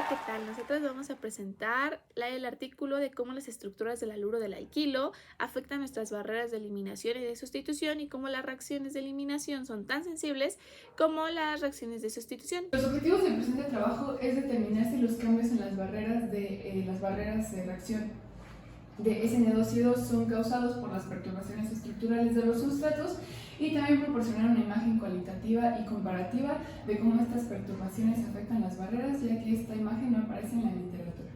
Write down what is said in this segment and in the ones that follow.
¿qué tal? Nosotros vamos a presentar el artículo de cómo las estructuras del haluro del alquilo afectan nuestras barreras de eliminación y de sustitución y cómo las reacciones de eliminación son tan sensibles como las reacciones de sustitución. Los objetivos del presente trabajo es determinar si los cambios en las barreras de reacción de SN2 y 2 son causados por las perturbaciones estructurales de los sustratos y también proporcionar una imagen cualitativa y comparativa de cómo estas perturbaciones afectan las barreras, ya que esta imagen no aparece en la literatura.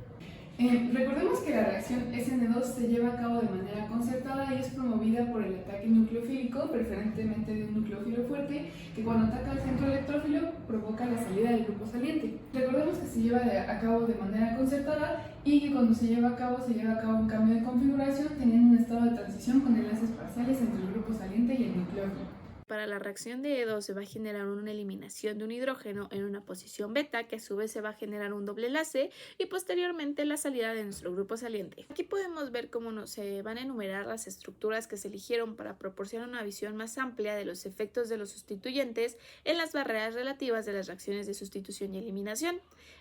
Recordemos que la reacción SN2 se lleva a cabo de manera concertada y es promovida por el ataque nucleofílico, preferentemente de un nucleófilo fuerte, que cuando ataca al centro electrófilo provoca la salida del grupo saliente. Recordemos que se lleva a cabo de manera concertada y que cuando se lleva a cabo un cambio de configuración teniendo un estado de transición con enlaces parciales entre el grupo saliente y el nucleófilo. Para la reacción de E2 se va a generar una eliminación de un hidrógeno en una posición beta, que a su vez se va a generar un doble enlace y posteriormente la salida de nuestro grupo saliente. Aquí podemos ver cómo se van a enumerar las estructuras que se eligieron para proporcionar una visión más amplia de los efectos de los sustituyentes en las barreras relativas de las reacciones de sustitución y eliminación.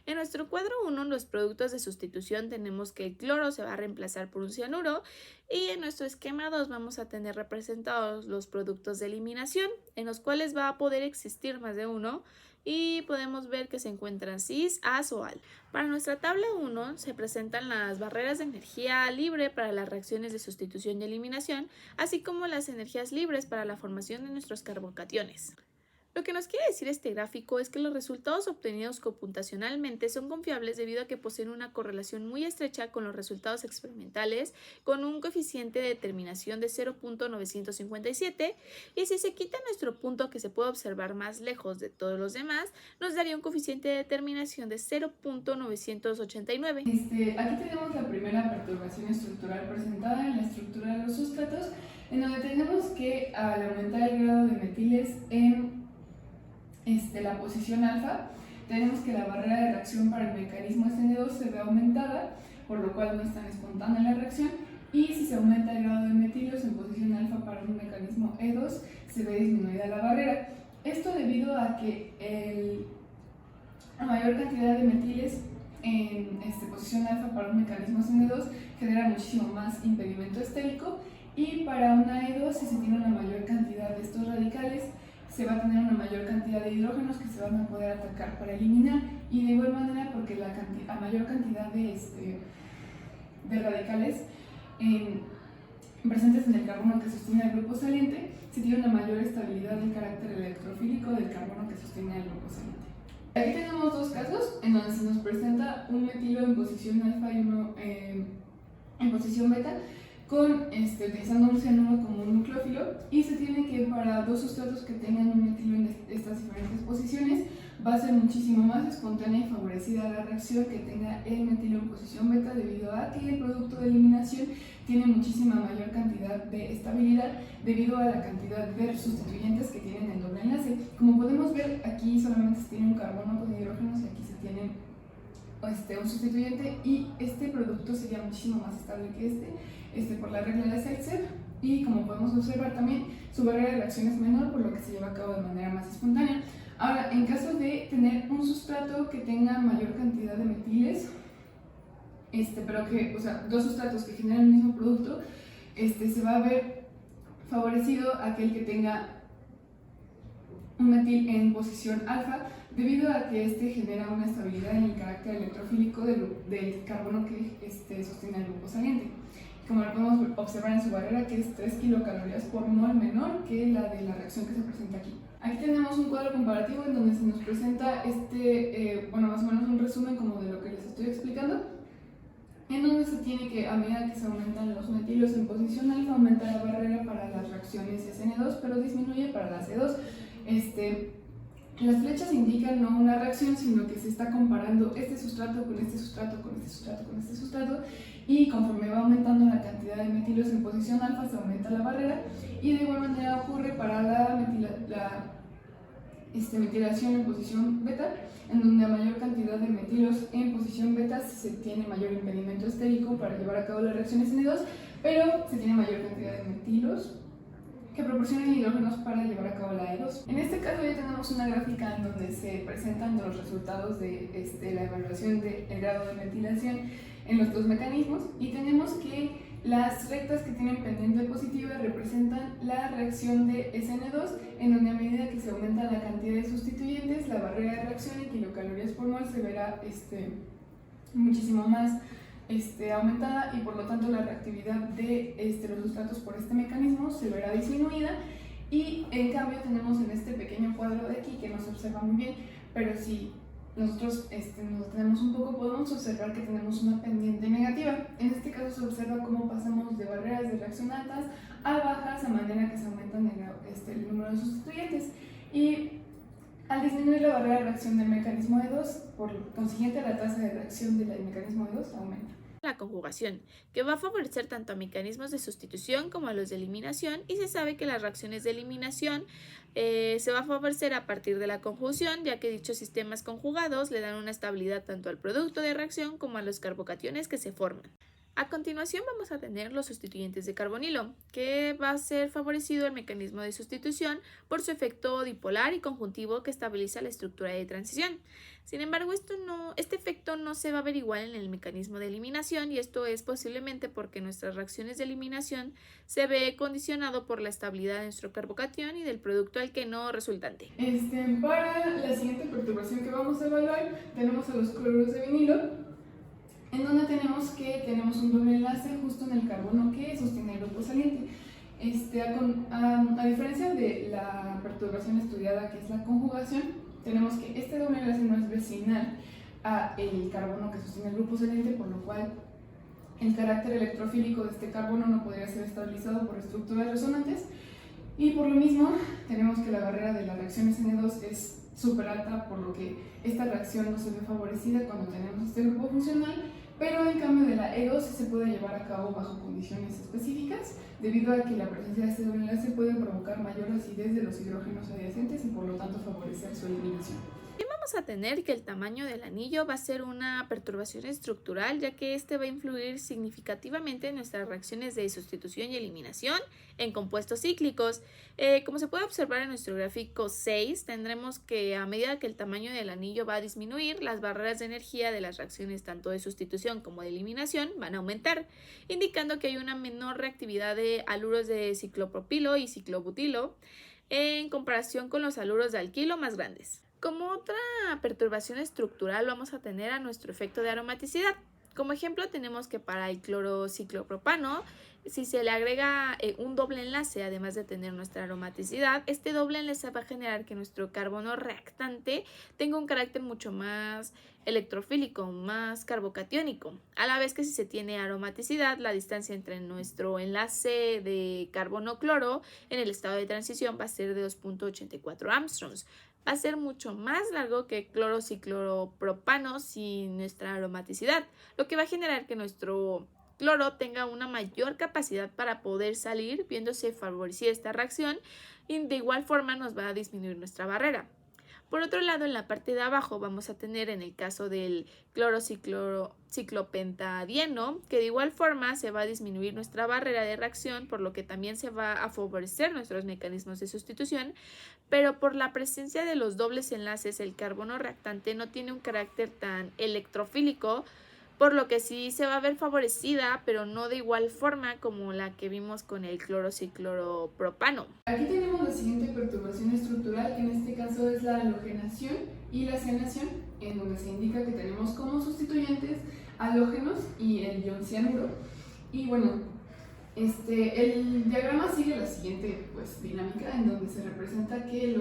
En nuestro cuadro 1, los productos de sustitución, tenemos que el cloro se va a reemplazar por un cianuro, y en nuestro esquema 2 vamos a tener representados los productos de eliminación, en los cuales va a poder existir más de uno, y podemos ver que se encuentran cis, as o al. Para nuestra tabla 1 se presentan las barreras de energía libre para las reacciones de sustitución y eliminación, así como las energías libres para la formación de nuestros carbocationes. Lo que nos quiere decir este gráfico es que los resultados obtenidos computacionalmente son confiables debido a que poseen una correlación muy estrecha con los resultados experimentales, con un coeficiente de determinación de 0.957, y si se quita nuestro punto que se puede observar más lejos de todos los demás, nos daría un coeficiente de determinación de 0.989. Aquí tenemos la primera perturbación estructural presentada en la estructura de los sustratos, en donde tenemos que al aumentar el grado de metiles en la posición alfa, tenemos que la barrera de reacción para el mecanismo SN2 se ve aumentada, por lo cual no es tan espontánea la reacción, y si se aumenta el grado de metilos en posición alfa para un mecanismo E2, se ve disminuida la barrera. Esto debido a que la mayor cantidad de metiles en posición alfa para un mecanismo SN2 genera muchísimo más impedimento estérico, y para una E2, si se tiene una mayor cantidad de estos radicales, se va a tener una mayor cantidad de hidrógenos que se van a poder atacar para eliminar, y de igual manera porque a mayor cantidad de radicales presentes en el carbono que sostiene el grupo saliente, se tiene una mayor estabilidad del carácter electrofílico del carbono que sostiene el grupo saliente. Aquí tenemos dos casos en donde se nos presenta un metilo en posición alfa y uno en posición beta, utilizando un cianuro como un nucleófilo, y se tiene que para dos sustratos que tengan un metilo en estas diferentes posiciones va a ser muchísimo más espontánea y favorecida la reacción que tenga el metilo en posición beta, debido a que el producto de eliminación tiene muchísima mayor cantidad de estabilidad debido a la cantidad de sustituyentes que tienen el doble enlace. Como podemos ver, aquí solamente se tiene un carbono con hidrógenos y aquí se tiene un sustituyente, y este producto sería muchísimo más estable que por la regla de Seltzer, y como podemos observar también su barrera de reacción es menor, por lo que se lleva a cabo de manera más espontánea. Ahora, en caso de tener un sustrato que tenga mayor cantidad de metiles, dos sustratos que generan el mismo producto, se va a ver favorecido aquel que tenga un metil en posición alfa, debido a que genera una estabilidad en el carácter electrofílico del carbono que sostiene el grupo saliente. Como lo podemos observar en su barrera, que es 3 kilocalorías por mol menor que la de la reacción que se presenta aquí. Aquí tenemos un cuadro comparativo en donde se nos presenta más o menos un resumen como de lo que les estoy explicando, en donde se tiene que, a medida que se aumentan los metilos en posición alfa, aumenta la barrera para las reacciones SN2, pero disminuye para la C2. Las flechas indican no una reacción, sino que se está comparando este sustrato con este sustrato, con este sustrato, con este sustrato, y conforme va aumentando la cantidad de metilos en posición alfa, se aumenta la barrera, y de igual manera ocurre para la metilación en posición beta, en donde a mayor cantidad de metilos en posición beta se tiene mayor impedimento estérico para llevar a cabo la reacción SN2, pero se tiene mayor cantidad de metilos que proporcionan hidrógenos para llevar a cabo la E2. En este caso ya tenemos una gráfica en donde se presentan los resultados de la evaluación del grado de metilación en los dos mecanismos, y tenemos que las rectas que tienen pendiente positiva representan la reacción de SN2, en donde a medida que se aumenta la cantidad de sustituyentes, la barrera de reacción en kilocalorías por mol se verá muchísimo más aumentada, y por lo tanto la reactividad de los sustratos por este mecanismo se verá disminuida. Y en cambio tenemos en este pequeño cuadro de aquí, que no se observa muy bien, pero si nosotros nos detenemos un poco, podemos observar que tenemos una pendiente negativa. En este caso se observa cómo pasamos de barreras de reacción altas a bajas a manera que se aumentan el número de sustituyentes. Y al disminuir la barrera de reacción del mecanismo E2, por consiguiente la tasa de reacción del mecanismo E2 aumenta. La conjugación, que va a favorecer tanto a mecanismos de sustitución como a los de eliminación, y se sabe que las reacciones de eliminación se va a favorecer a partir de la conjugación, ya que dichos sistemas conjugados le dan una estabilidad tanto al producto de reacción como a los carbocationes que se forman. A continuación vamos a tener los sustituyentes de carbonilo, que va a ser favorecido el mecanismo de sustitución por su efecto dipolar y conjuntivo que estabiliza la estructura de transición. Sin embargo, este efecto no se va a ver igual en el mecanismo de eliminación, y esto es posiblemente porque nuestras reacciones de eliminación se ve condicionado por la estabilidad de nuestro carbocatión y del producto alqueno resultante. Para la siguiente perturbación que vamos a evaluar, tenemos a los cloruros de vinilo, en donde tenemos un doble enlace justo en el carbono que sostiene el grupo saliente. A diferencia de la perturbación estudiada, que es la conjugación, tenemos que este doble enlace no es vecinal a el carbono que sostiene el grupo saliente, por lo cual el carácter electrofílico de este carbono no podría ser estabilizado por estructuras resonantes, y por lo mismo tenemos que la barrera de la reacción SN2 es súper alta, por lo que esta reacción no se ve favorecida cuando tenemos este grupo funcional, pero en cambio de la E2 se puede llevar a cabo bajo condiciones específicas, debido a que la presencia de este doble enlace puede provocar mayor acidez de los hidrógenos adyacentes y por lo tanto favorecer su eliminación. Vamos a tener que el tamaño del anillo va a ser una perturbación estructural, ya que este va a influir significativamente en nuestras reacciones de sustitución y eliminación en compuestos cíclicos. Como se puede observar en nuestro gráfico 6, tendremos que a medida que el tamaño del anillo va a disminuir, las barreras de energía de las reacciones tanto de sustitución como de eliminación van a aumentar, indicando que hay una menor reactividad de haluros de ciclopropilo y ciclobutilo en comparación con los haluros de alquilo más grandes. Como otra perturbación estructural vamos a tener a nuestro efecto de aromaticidad. Como ejemplo tenemos que para el clorociclopropano, si se le agrega un doble enlace, además de tener nuestra aromaticidad, este doble enlace va a generar que nuestro carbono reactante tenga un carácter mucho más electrofílico, más carbocatiónico, a la vez que si se tiene aromaticidad, la distancia entre nuestro enlace de carbono-cloro en el estado de transición va a ser de 2.84 Armstrongs. Va a ser mucho más largo que clorociclopropano sin nuestra aromaticidad, lo que va a generar que nuestro cloro tenga una mayor capacidad para poder salir, viéndose favorecida esta reacción, y de igual forma nos va a disminuir nuestra barrera. Por otro lado, en la parte de abajo vamos a tener en el caso del clorociclopentadieno, que de igual forma se va a disminuir nuestra barrera de reacción, por lo que también se va a favorecer nuestros mecanismos de sustitución, pero por la presencia de los dobles enlaces, el carbono reactante no tiene un carácter tan electrofílico, por lo que sí se va a ver favorecida, pero no de igual forma como la que vimos con el clorociclopropano. Aquí tenemos la siguiente perturbación estructural, que en este caso es la halogenación y la cianación, en donde se indica que tenemos como sustituyentes halógenos y el ion cianuro. Y bueno, el diagrama sigue la siguiente dinámica, en donde se representa que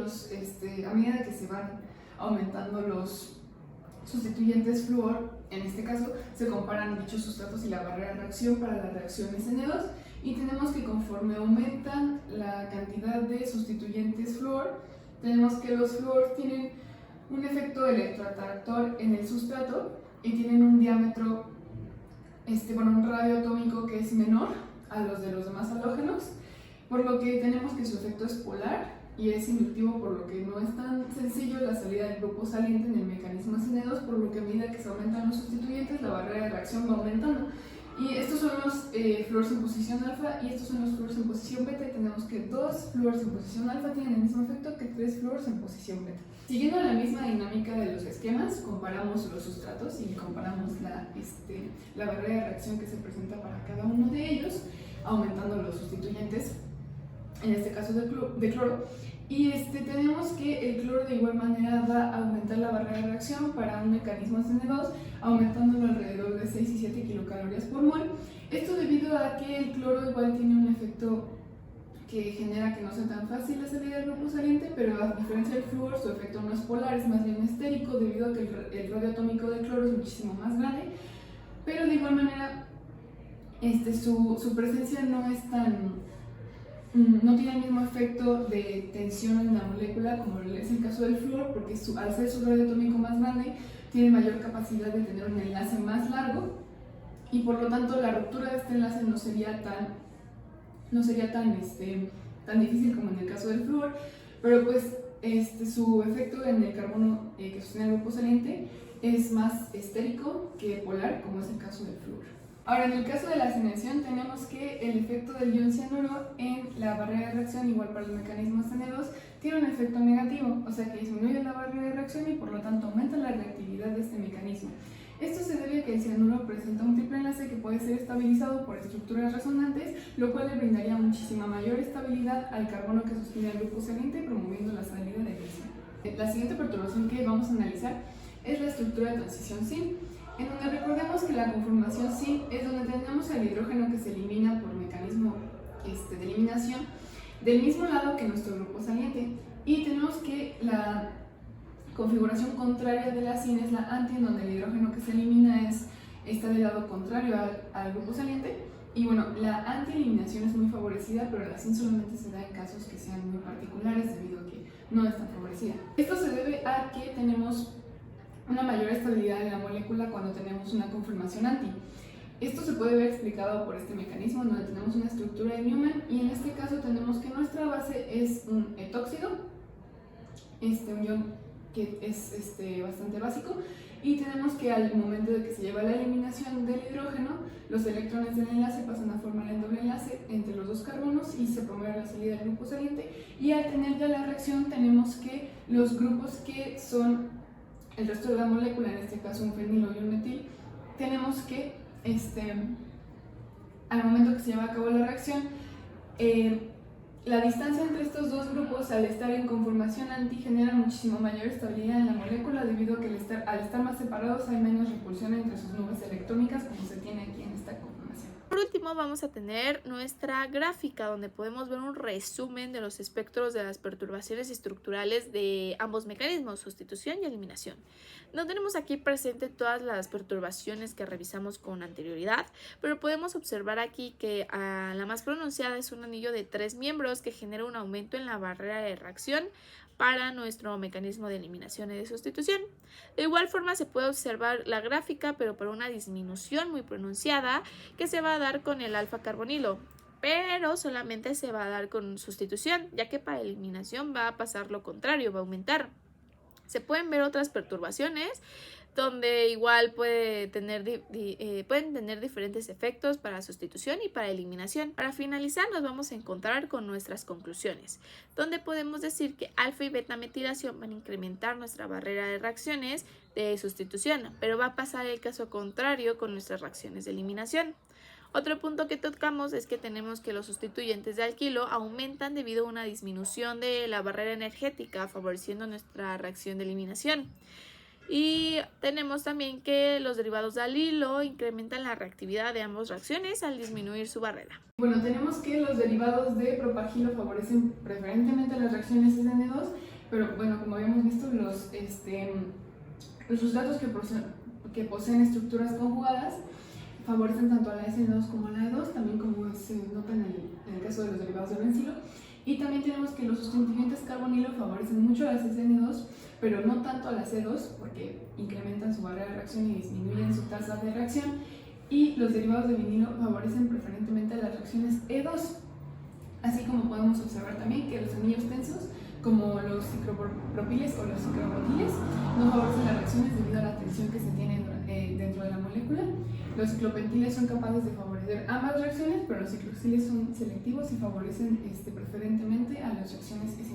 a medida que se van aumentando los sustituyentes flúor, en este caso, se comparan dichos sustratos y la barrera de reacción para la reacción SN2, y tenemos que conforme aumentan la cantidad de sustituyentes flúor, tenemos que los flúor tienen un efecto electroatractor en el sustrato y tienen un diámetro, un radio atómico que es menor a los de los demás halógenos, por lo que tenemos que su efecto es polar y es inductivo, por lo que no es tan sencillo la salida del grupo saliente en el mecanismo SN2, por lo que a medida que se aumentan los sustituyentes, la barrera de reacción va aumentando. Y estos son los fluoros en posición alfa y estos son los fluoros en posición beta. Y tenemos que 2 fluoros en posición alfa tienen el mismo efecto que 3 fluoros en posición beta. Siguiendo la misma dinámica de los esquemas, comparamos los sustratos y comparamos la barrera de reacción que se presenta para cada uno de ellos, aumentando los sustituyentes, en este caso de cloro. Y tenemos que el cloro de igual manera va a aumentar la barrera de reacción para un mecanismo SN2, aumentándolo alrededor de 6 y 7 kilocalorías por mol. Esto debido a que el cloro igual tiene un efecto que genera que no sea tan fácil la salida del grupo saliente, pero a diferencia del flúor, su efecto no es polar, es más bien estérico, debido a que el radio atómico del cloro es muchísimo más grande, pero de igual manera su presencia no es no tiene el mismo efecto de tensión en la molécula como es el caso del flúor, porque al ser su radio atómico más grande, tiene mayor capacidad de tener un enlace más largo y por lo tanto la ruptura de este enlace no sería tan difícil como en el caso del flúor, pero pues su efecto en el carbono que sostiene el grupo saliente es más estérico que polar, como es el caso del flúor. Ahora, en el caso de la acidación, tenemos que el efecto del ion cianuro en la barrera de reacción, igual para el mecanismo SN2, tiene un efecto negativo, o sea que disminuye la barrera de reacción y por lo tanto aumenta la reactividad de este mecanismo. Esto se debe a que el cianuro presenta un triple enlace que puede ser estabilizado por estructuras resonantes, lo cual le brindaría muchísima mayor estabilidad al carbono que sostiene el grupo saliente, promoviendo la salida del mismo. La siguiente perturbación que vamos a analizar es la estructura de transición SIN, en donde recordemos que la conformación SIN es donde tenemos el hidrógeno que se elimina por mecanismo de eliminación del mismo lado que nuestro grupo saliente, y tenemos que la configuración contraria de la SIN es la anti, en donde el hidrógeno que se elimina está del lado contrario al grupo saliente. Y bueno, la anti-eliminación es muy favorecida, pero la SIN solamente se da en casos que sean muy particulares debido a que no es tan favorecida. Esto se debe a que tenemos una mayor estabilidad en la molécula cuando tenemos una conformación anti. Esto se puede ver explicado por este mecanismo donde tenemos una estructura de Newman y en este caso tenemos que nuestra base es un etóxido, un ion que es bastante básico, y tenemos que al momento de que se lleva la eliminación del hidrógeno, los electrones del enlace pasan a formar el doble enlace entre los dos carbonos y se promueve la salida del grupo saliente, y al tener ya la reacción tenemos que los grupos que son el resto de la molécula, en este caso un fenilo y un metil, tenemos que al momento que se lleva a cabo la reacción, la distancia entre estos dos grupos al estar en conformación anti genera muchísimo mayor estabilidad en la molécula debido a que al estar más separados hay menos repulsión entre sus nubes electrónicas como se tiene aquí en esta conformación. Por último vamos a tener nuestra gráfica donde podemos ver un resumen de los espectros de las perturbaciones estructurales de ambos mecanismos, sustitución y eliminación. No tenemos aquí presente todas las perturbaciones que revisamos con anterioridad, pero podemos observar aquí que la más pronunciada es un anillo de 3 miembros que genera un aumento en la barrera de reacción para nuestro mecanismo de eliminación y de sustitución. De igual forma se puede observar la gráfica, pero para una disminución muy pronunciada que se va a dar con el alfa carbonilo, pero solamente se va a dar con sustitución, ya que para eliminación va a pasar lo contrario, va a aumentar. Se pueden ver otras perturbaciones donde igual pueden tener diferentes efectos para sustitución y para eliminación. Para finalizar nos vamos a encontrar con nuestras conclusiones, donde podemos decir que alfa y beta metilación van a incrementar nuestra barrera de reacciones de sustitución, pero va a pasar el caso contrario con nuestras reacciones de eliminación. Otro punto que tocamos es que tenemos que los sustituyentes de alquilo aumentan debido a una disminución de la barrera energética, favoreciendo nuestra reacción de eliminación. Y tenemos también que los derivados de alilo incrementan la reactividad de ambas reacciones al disminuir su barrera. Bueno, tenemos que los derivados de propagilo favorecen preferentemente las reacciones SN2, pero bueno, como habíamos visto, los sustratos que poseen estructuras conjugadas favorecen tanto a la SN2 como a la E2, también como se nota en el caso de los derivados de bencilo. Y también tenemos que los sustituyentes carbonilo favorecen mucho a las SN2, pero no tanto a las E2 porque incrementan su barrera de reacción y disminuyen su tasa de reacción. Y los derivados de vinilo favorecen preferentemente a las reacciones E2. Así como podemos observar también que los anillos tensos, como los ciclopropiles o los cicloprotiles, no favorecen la reacción reacciones debido a la tensión que se tiene dentro de la molécula. Los ciclopentiles son capaces de favorecer ambas reacciones, pero los cicloxiles son selectivos y favorecen preferentemente a las reacciones S-.